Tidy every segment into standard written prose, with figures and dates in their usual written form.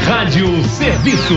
Rádio Serviço.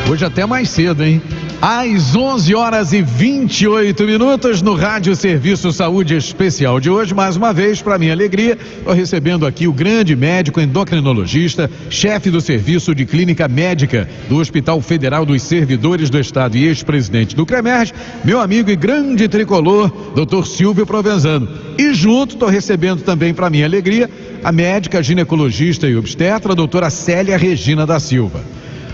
Hoje até mais cedo, hein? Às 11h28 no Rádio Serviço Saúde Especial de hoje, mais uma vez, para minha alegria, estou recebendo aqui o grande médico endocrinologista, chefe do Serviço de Clínica Médica do Hospital Federal dos Servidores do Estado e ex-presidente do CREMERG, meu amigo e grande tricolor, Dr. Silvio Provenzano. E junto estou recebendo também, para minha alegria, a médica ginecologista e obstetra, a doutora Célia Regina da Silva.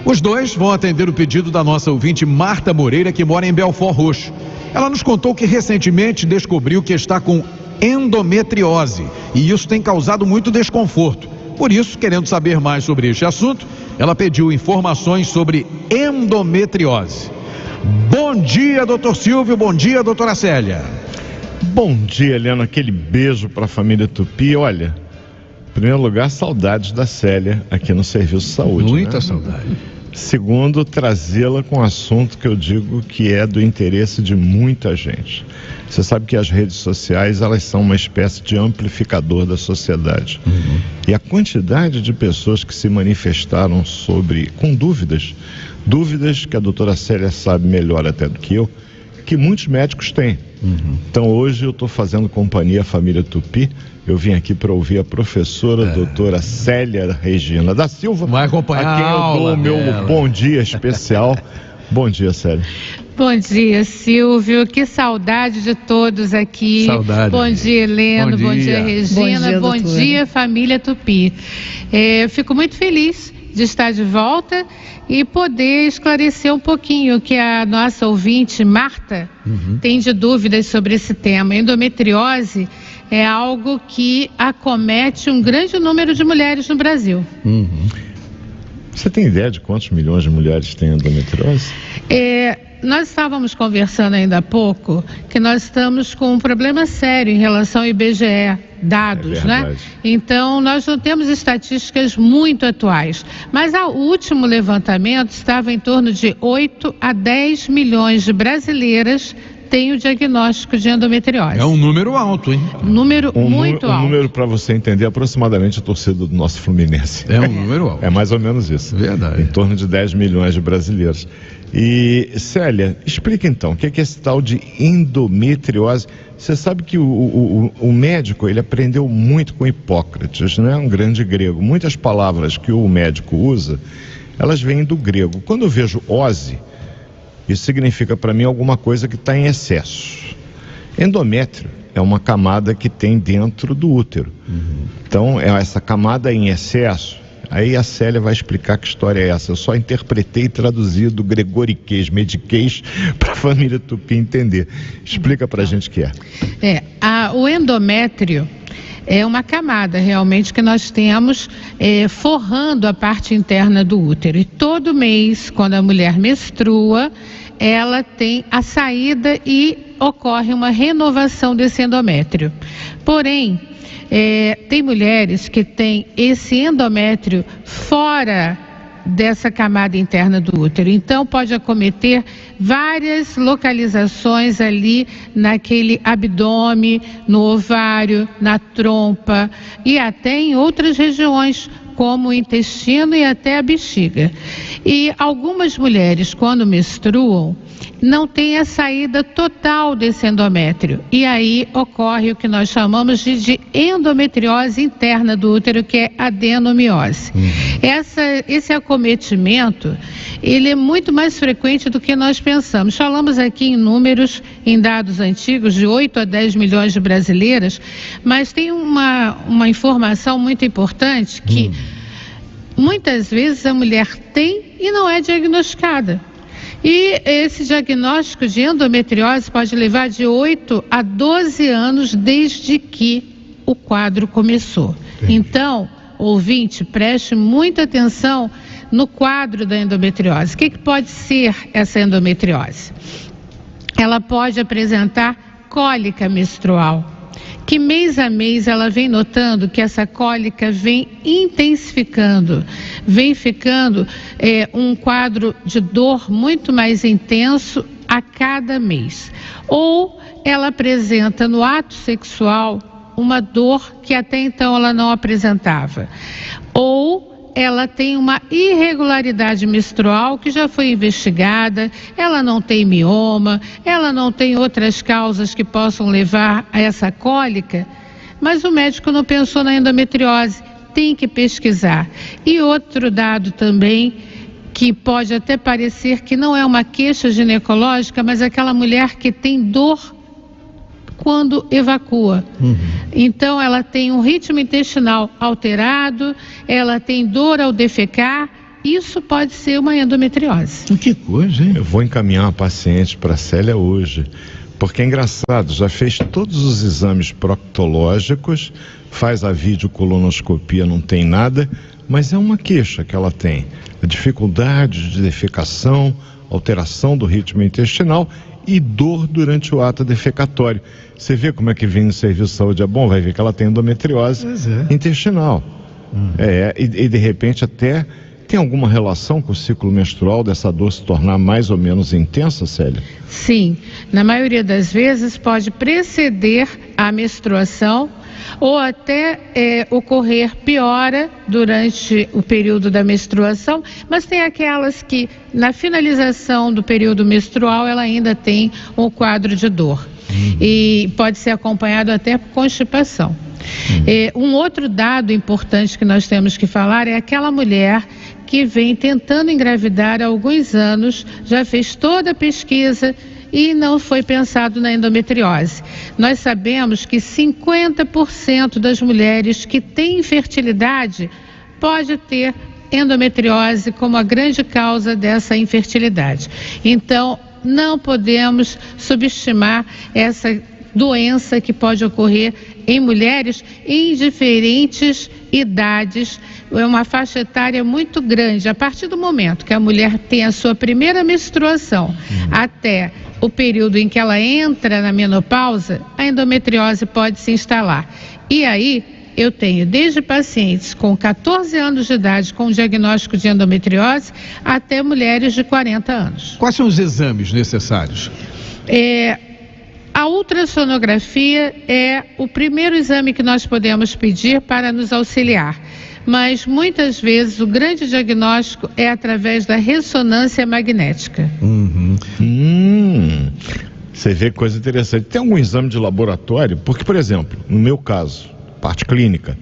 Os dois vão atender o pedido da nossa ouvinte Marta Moreira, que mora em Belford Roxo. Ela nos contou que recentemente descobriu que está com endometriose e isso tem causado muito desconforto. Por isso, querendo saber mais sobre este assunto, ela pediu informações sobre endometriose. Bom dia, doutor Silvio. Bom dia, doutora Célia. Bom dia, Helena. Aquele beijo para a família Tupi. Olha, em primeiro lugar, saudades da Célia aqui no Serviço de Saúde. Muita saudade. Segundo, trazê-la com um assunto que eu digo que é do interesse de muita gente. Você sabe que as redes sociais, elas são uma espécie de amplificador da sociedade. E a quantidade de pessoas que se manifestaram com dúvidas que a doutora Célia sabe melhor até do que eu, que muitos médicos têm. Então hoje eu estou fazendo companhia à família Tupi. Eu vim aqui para ouvir a professora doutora Célia Regina da Silva. Vai acompanhar a quem eu dou o meu dela. bom dia especial. Bom dia, Célia. Bom dia, Silvio. Que saudade de todos aqui. Saudade. Bom dia, Helena. Bom dia, Regina. Bom dia, família Tupi. Fico muito feliz de estar de volta e poder esclarecer um pouquinho o que a nossa ouvinte Marta tem de dúvidas sobre esse tema. Endometriose é algo que acomete um grande número de mulheres no Brasil. Você tem ideia de quantos milhões de mulheres têm endometriose? Nós estávamos conversando ainda há pouco que nós estamos com um problema sério em relação ao IBGE, dados, né? Então, nós não temos estatísticas muito atuais, mas o último levantamento estava em torno de 8 a 10 milhões de brasileiras têm o diagnóstico de endometriose. É um número alto, hein? Número muito alto. Um número, para você entender, aproximadamente a torcida do nosso Fluminense. É um número alto. É mais ou menos isso. Verdade. Em torno de 10 milhões de brasileiros. E, Célia, explica então, o que é esse tal de endometriose? Você sabe que o médico, ele aprendeu muito com Hipócrates, né? Um grande grego. Muitas palavras que o médico usa, elas vêm do grego. Quando eu vejo ose, isso significa para mim alguma coisa que está em excesso. Endométrio é uma camada que tem dentro do útero. Então, é essa camada em excesso. Aí a Célia vai explicar que história é essa. Eu só interpretei e traduzi do gregoriquês, mediquês, para a família Tupi entender. Explica para a gente o que é. O endométrio é uma camada realmente que nós temos forrando a parte interna do útero. E todo mês, quando a mulher menstrua, ela tem a saída e ocorre uma renovação desse endométrio. Porém, tem mulheres que têm esse endométrio fora dessa camada interna do útero. Então, pode acometer várias localizações ali naquele abdômen, no ovário, na trompa e até em outras regiões, como o intestino e até a bexiga. E algumas mulheres, quando menstruam, não tem a saída total desse endométrio. E aí ocorre o que nós chamamos de endometriose interna do útero, que é adenomiose. Esse acometimento, ele é muito mais frequente do que nós pensamos. Falamos aqui em números, em dados antigos, de 8 a 10 milhões de brasileiras, mas tem uma informação muito importante que muitas vezes a mulher tem e não é diagnosticada. E esse diagnóstico de endometriose pode levar de 8 a 12 anos desde que o quadro começou. Então, ouvinte, preste muita atenção no quadro da endometriose. O que pode ser essa endometriose? Ela pode apresentar cólica menstrual, que mês a mês ela vem notando que essa cólica vem intensificando, vem ficando um quadro de dor muito mais intenso a cada mês. Ou ela apresenta no ato sexual uma dor que até então ela não apresentava, ou ela tem uma irregularidade menstrual que já foi investigada, ela não tem mioma, ela não tem outras causas que possam levar a essa cólica, mas o médico não pensou na endometriose, tem que pesquisar. E outro dado também, que pode até parecer que não é uma queixa ginecológica, mas aquela mulher que tem dor quando evacua. Então ela tem um ritmo intestinal alterado, ela tem dor ao defecar, isso pode ser uma endometriose. Que coisa, hein? Eu vou encaminhar uma paciente para a Célia hoje, porque é engraçado, já fez todos os exames proctológicos, faz a videocolonoscopia, não tem nada, mas é uma queixa que ela tem, a dificuldade de defecação, alteração do ritmo intestinal e dor durante o ato defecatório. Você vê como é que vem no serviço de saúde, é bom, vai ver que ela tem endometriose intestinal. E de repente até tem alguma relação com o ciclo menstrual dessa dor se tornar mais ou menos intensa, Célia? Sim, na maioria das vezes pode preceder a menstruação ou até ocorrer piora durante o período da menstruação, mas tem aquelas que na finalização do período menstrual ela ainda tem um quadro de dor e pode ser acompanhado até por constipação. Um outro dado importante que nós temos que falar é aquela mulher que vem tentando engravidar há alguns anos, já fez toda a pesquisa e não foi pensado na endometriose. Nós sabemos que 50% das mulheres que têm infertilidade pode ter endometriose como a grande causa dessa infertilidade. Então, não podemos subestimar essa doença que pode ocorrer em mulheres em diferentes idades, é uma faixa etária muito grande. A partir do momento que a mulher tem a sua primeira menstruação até o período em que ela entra na menopausa, a endometriose pode se instalar. E aí eu tenho desde pacientes com 14 anos de idade com diagnóstico de endometriose até mulheres de 40 anos. Quais são os exames necessários? A ultrassonografia é o primeiro exame que nós podemos pedir para nos auxiliar, mas muitas vezes o grande diagnóstico é através da ressonância magnética. Você vê coisa interessante. Tem algum exame de laboratório? Porque, por exemplo, no meu caso, parte clínica,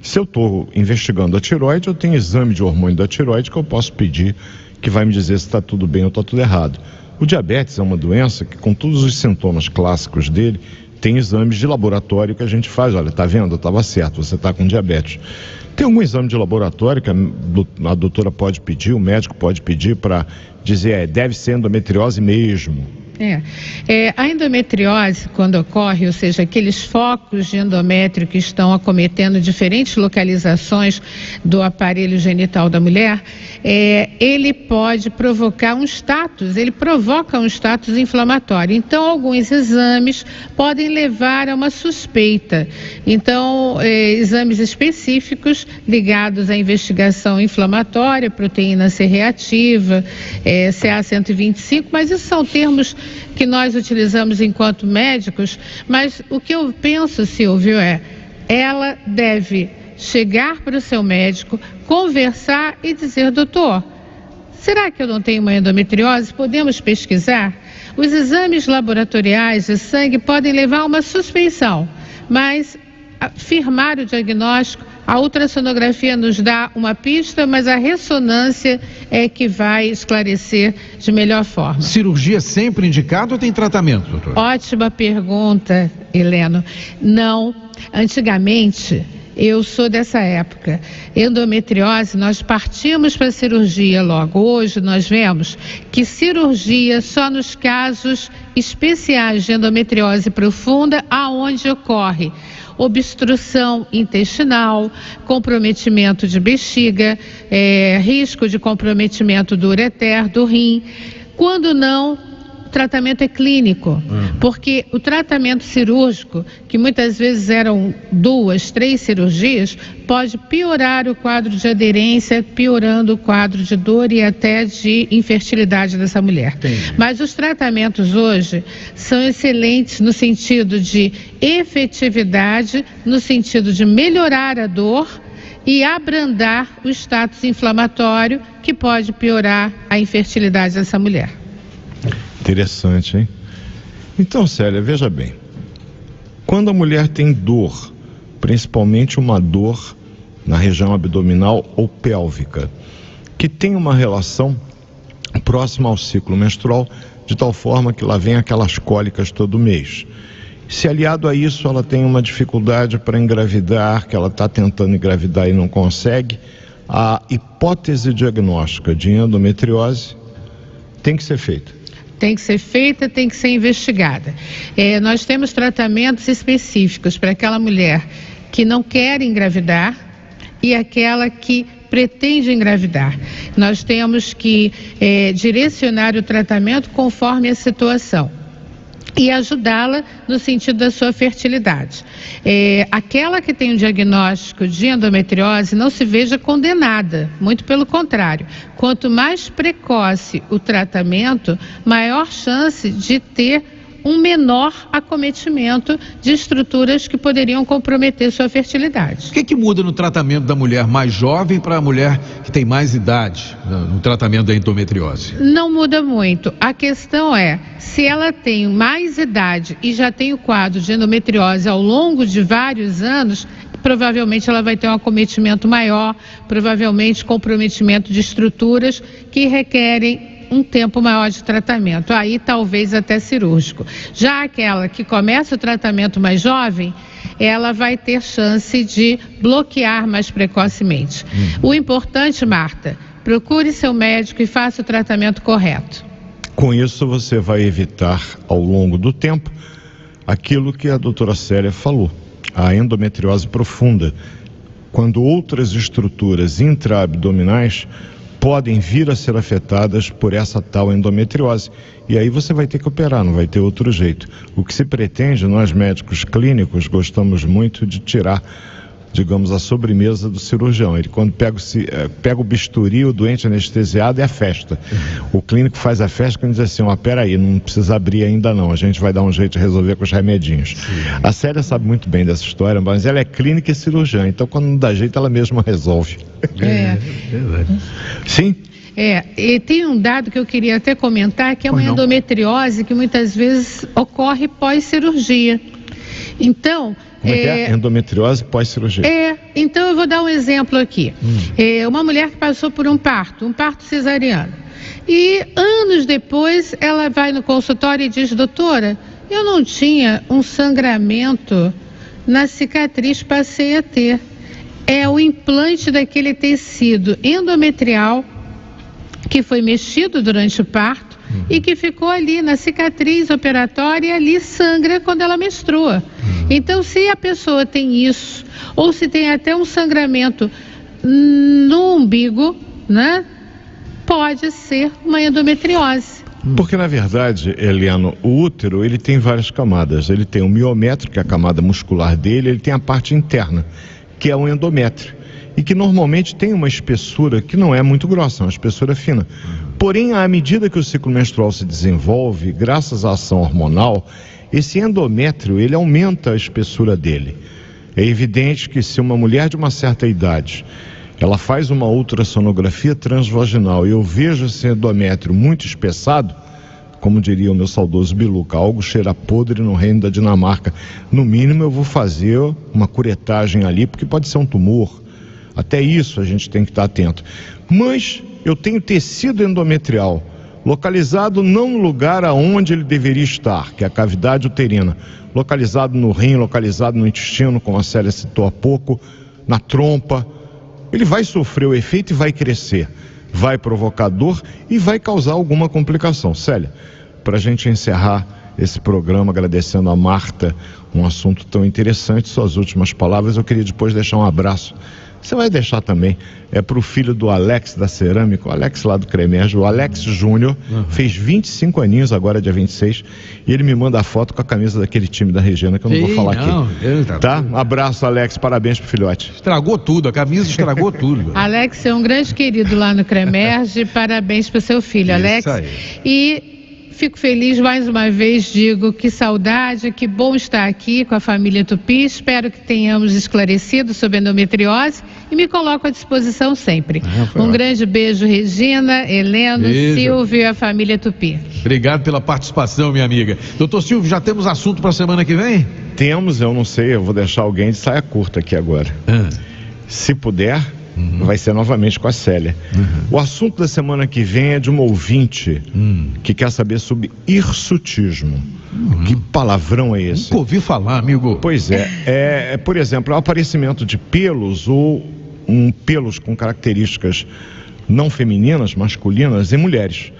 se eu estou investigando a tireoide, eu tenho exame de hormônio da tireoide que eu posso pedir, que vai me dizer se está tudo bem ou está tudo errado. O diabetes é uma doença que, com todos os sintomas clássicos dele, tem exames de laboratório que a gente faz. Olha, tá vendo? Eu estava certo, você está com diabetes. Tem algum exame de laboratório que a doutora pode pedir, o médico pode pedir para dizer, deve ser endometriose mesmo? A endometriose, quando ocorre, ou seja, aqueles focos de endométrio que estão acometendo diferentes localizações do aparelho genital da mulher, ele pode provocar ele provoca um status inflamatório. Então, alguns exames podem levar a uma suspeita. Então, exames específicos ligados à investigação inflamatória, proteína C reativa, CA125, mas isso são termos que nós utilizamos enquanto médicos, mas o que eu penso, Silvio, ela deve chegar para o seu médico, conversar e dizer, doutor, será que eu não tenho uma endometriose? Podemos pesquisar? Os exames laboratoriais de sangue podem levar a uma suspeição, mas firmar o diagnóstico, a ultrassonografia nos dá uma pista, mas a ressonância é que vai esclarecer de melhor forma. Cirurgia sempre indicada ou tem tratamento, doutor? Ótima pergunta, Heleno. Não, antigamente, eu sou dessa época, endometriose, nós partimos para a cirurgia logo. Hoje nós vemos que cirurgia só nos casos especiais de endometriose profunda, aonde ocorre obstrução intestinal, comprometimento de bexiga, risco de comprometimento do ureter, do rim. Quando não, tratamento é clínico, porque o tratamento cirúrgico, que muitas vezes eram 2, 3 cirurgias, pode piorar o quadro de aderência, piorando o quadro de dor e até de infertilidade dessa mulher. Mas os tratamentos hoje são excelentes no sentido de efetividade, no sentido de melhorar a dor e abrandar o status inflamatório que pode piorar a infertilidade dessa mulher. Interessante, hein? Então, Célia, veja bem. Quando a mulher tem dor, principalmente uma dor na região abdominal ou pélvica, que tem uma relação próxima ao ciclo menstrual, de tal forma que lá vem aquelas cólicas todo mês. Se aliado a isso ela tem uma dificuldade para engravidar, que ela está tentando engravidar e não consegue, a hipótese diagnóstica de endometriose tem que ser feita. Tem que ser feita, tem que ser investigada. Nós temos tratamentos específicos para aquela mulher que não quer engravidar e aquela que pretende engravidar. Nós temos que direcionar o tratamento conforme a situação e ajudá-la no sentido da sua fertilidade. Aquela que tem um diagnóstico de endometriose não se veja condenada, muito pelo contrário. Quanto mais precoce o tratamento, maior chance de ter um menor acometimento de estruturas que poderiam comprometer sua fertilidade. O que muda no tratamento da mulher mais jovem para a mulher que tem mais idade no tratamento da endometriose? Não muda muito. A questão é, se ela tem mais idade e já tem o quadro de endometriose ao longo de vários anos, provavelmente ela vai ter um acometimento maior, provavelmente comprometimento de estruturas que requerem um tempo maior de tratamento, aí talvez até cirúrgico. Já aquela que começa o tratamento mais jovem, ela vai ter chance de bloquear mais precocemente. O importante, Marta, procure seu médico e faça o tratamento correto. Com isso você vai evitar ao longo do tempo aquilo que a doutora Célia falou, a endometriose profunda, quando outras estruturas intraabdominais podem vir a ser afetadas por essa tal endometriose. E aí você vai ter que operar, não vai ter outro jeito. O que se pretende, nós médicos clínicos gostamos muito de tirar, digamos, a sobremesa do cirurgião. Ele, quando pega o bisturi, o doente anestesiado, é a festa. O clínico faz a festa quando diz assim, peraí, não precisa abrir ainda não, a gente vai dar um jeito de resolver com os remedinhos. A Célia sabe muito bem dessa história, mas ela é clínica e cirurgiã, então quando não dá jeito, ela mesma resolve. Sim? E tem um dado que eu queria até comentar, que é uma endometriose que muitas vezes ocorre pós-cirurgia. Então, como é que é? Endometriose pós-cirurgia. Então eu vou dar um exemplo aqui. Uma mulher que passou por um parto cesariano. E anos depois ela vai no consultório e diz, doutora, eu não tinha um sangramento na cicatriz, passei a ter. É o implante daquele tecido endometrial que foi mexido durante o parto e que ficou ali na cicatriz operatória e ali sangra quando ela menstrua. Então, se a pessoa tem isso, ou se tem até um sangramento no umbigo, né, pode ser uma endometriose. Porque, na verdade, Eliano, o útero, ele tem várias camadas. Ele tem o miométrio, que é a camada muscular dele, ele tem a parte interna, que é o endométrio, e que normalmente tem uma espessura que não é muito grossa, é uma espessura fina. Porém, à medida que o ciclo menstrual se desenvolve, graças à ação hormonal, esse endométrio, ele aumenta a espessura dele. É evidente que se uma mulher de uma certa idade, ela faz uma ultrassonografia transvaginal e eu vejo esse endométrio muito espessado, como diria o meu saudoso Biluca, algo cheira podre no reino da Dinamarca. No mínimo eu vou fazer uma curetagem ali, porque pode ser um tumor. Até isso a gente tem que estar atento. Mas eu tenho tecido endometrial localizado não no lugar aonde ele deveria estar, que é a cavidade uterina, localizado no rim, localizado no intestino, como a Célia citou há pouco, na trompa. Ele vai sofrer o efeito e vai crescer, vai provocar dor e vai causar alguma complicação. Célia, para a gente encerrar esse programa, agradecendo a Marta, um assunto tão interessante, suas últimas palavras, eu queria depois deixar um abraço Você vai deixar também para o filho do Alex da Cerâmica, o Alex lá do Cremerge, o Alex Júnior, fez 25 aninhos agora, dia 26, e ele me manda a foto com a camisa daquele time da Regina, que eu não vou falar aqui. Tá? Abraço, Alex, parabéns pro filhote. Estragou tudo, a camisa estragou tudo. Alex é um grande querido lá no Cremerge, parabéns pro seu filho, Alex. Isso aí. E fico feliz, mais uma vez digo, que saudade, que bom estar aqui com a família Tupi, espero que tenhamos esclarecido sobre endometriose e me coloco à disposição sempre. Um grande beijo, Regina, Heleno, Silvio e a família Tupi. Obrigado pela participação, minha amiga. Doutor Silvio, já temos assunto para a semana que vem? Temos, eu não sei, eu vou deixar alguém de saia curta aqui agora. Se puder, vai ser novamente com a Célia. O assunto da semana que vem é de uma ouvinte que quer saber sobre hirsutismo. Que palavrão é esse? Nunca ouvi falar, amigo. Pois é, por exemplo, o aparecimento de pelos ou pelos com características não femininas, masculinas em mulheres.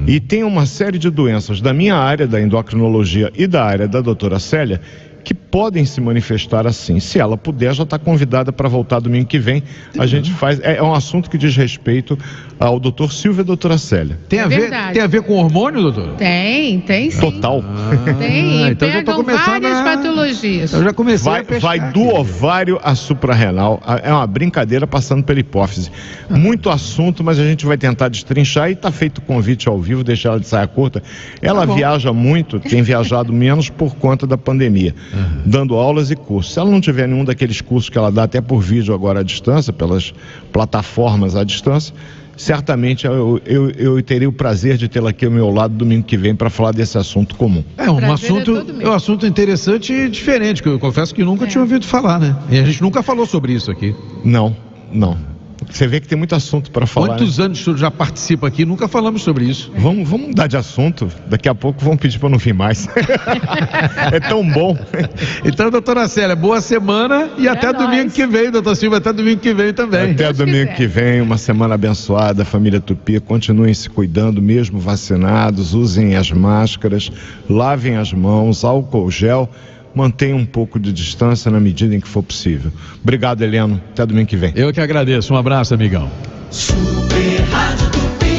E tem uma série de doenças da minha área, da endocrinologia e da área da doutora Célia, que podem se manifestar assim. Se ela puder, já está convidada para voltar domingo que vem. A gente faz. É um assunto que diz respeito ao doutor Silvio e à doutora Célia. Tem a ver com hormônio, doutor? Tem sim. Total. Tem, então pegam várias patologias. Eu já comecei a pescar. Vai do ovário à suprarrenal. É uma brincadeira passando pela hipófise. Muito assunto, mas a gente vai tentar destrinchar e está feito o convite ao vivo, deixar ela de saia curta. Ela viaja muito, tem viajado menos por conta da pandemia. Dando aulas e cursos. Se ela não tiver nenhum daqueles cursos que ela dá até por vídeo agora à distância, pelas plataformas à distância, certamente eu teria o prazer de tê-la aqui ao meu lado domingo que vem para falar desse assunto comum. É um assunto interessante e diferente, que eu confesso que nunca tinha ouvido falar, né? E a gente nunca falou sobre isso aqui. Não. Você vê que tem muito assunto para falar. Quantos anos o senhor já participa aqui? Nunca falamos sobre isso. Vamos mudar de assunto. Daqui a pouco vão pedir para não vir mais. É tão bom. Então, doutora Célia, boa semana e até domingo que vem, doutor Silvio, até domingo que vem também. Até domingo que vem, uma semana abençoada, família Tupi. Continuem se cuidando, mesmo vacinados, usem as máscaras, lavem as mãos, álcool gel. Mantenha um pouco de distância na medida em que for possível. Obrigado, Heleno. Até domingo que vem. Eu que agradeço. Um abraço, amigão. Super Rádio Tupi.